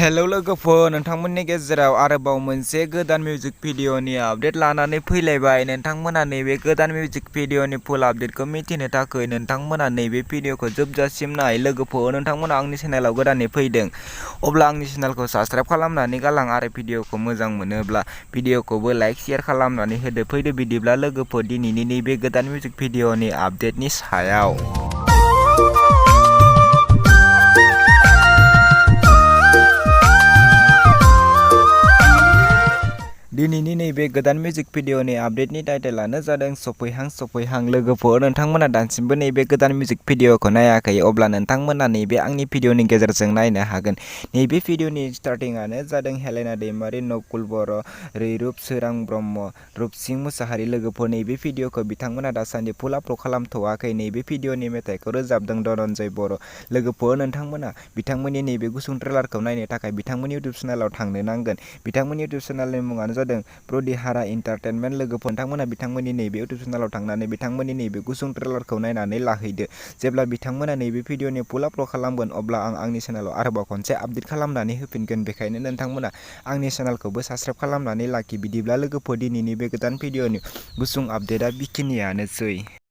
Hello लोगोफोर, नोंथांमोननि गेजेराव आरोबाव मोनसे गोदान मिउजिक भिडिअनि आपडेट लानानै फैलायबाय। नोंथांमोना नैबे गोदान मिउजिक भिडिअनि फुल आपडेटखौ मिथिनो थाखाय नोंथांमोना नैबे भिडिअखौ जोबजासिम नाय। लोगोफोर, नोंथांमोना आंनि चेनेलाव गोदानै फैदों अब्ला आंनि चेनेलखौ साबस्क्राइब खालामनानै गालां आरो भिडिअखौ मोजां मोनोब्ला भिडिअखौबो लाइक शेयार खालामनानै होदो। फैदो बिदिब्ला लोगोफोर दिनैनि नैबे गोदान मिउजिक भिडिअनि आपडेटनि सायाव। दिनैनि नैबे गोदान मिउजिक भिडिअनि आपडेटनि टाइटेलानो जादों सफैहां। लोगोफोर, नोंथांमोना दासिमबो नैबे गोदान मिउजिक भिडिअखौ नायाखै अब्ला नोंथांमोना नैबे आंनि भिडिअनि गेजेरजों नायनो हागोन। नैबे भिडिअनि स्टार्टिंआनो जादों हेलेना दैमारि, नकुल बर', रैरुप, सोरां ब्रह्म, रुपसिं मुसाहारि। लोगोफोर, नैबे भिडिअखौ बिथांमोना दासान्दि फुल आपल'ड खालामथ'वाखै। नैबे भिडिअनि मेथाइखौ रोजाबदों धनन्जय बर'। लोगोफोर, नोंथांमोना बिथांमोननि नैबे गुसुं ट्रेलारखौ नायनो थाखाय बिथांमोननि इउटुब चेनेलाव थांनो नांगोन। बिथांमोननि इउटुब चेनेलनि मुङानो जादों प्रदिहारा एन्टारटेनमेन्ट। लोगोफोर, नोंथांमोना बिथांमोननि नैबे इउटुब चेनेलाव थांनानै बिथांमोननि नैबे गुसुं ट्रेलारखौ नायनानै लाहैदो। जेब्ला बिथांमोना नैबे भिडिअनि फुल आपल'ड खालामगोन अब्ला आं आंनि चेनेलाव आरोबाव खनसे आपडेट खालामनानै होफिनगोन। बेखायनो नोंथांमोना आंनि चेनेलखौबो साबस्क्राइब खालामनानै लाखि। बिदिब्ला लोगोफोर, दिनैनि बे गोदान भिडिअनि गुसुं आपडेटआ बेखिनियानोसै।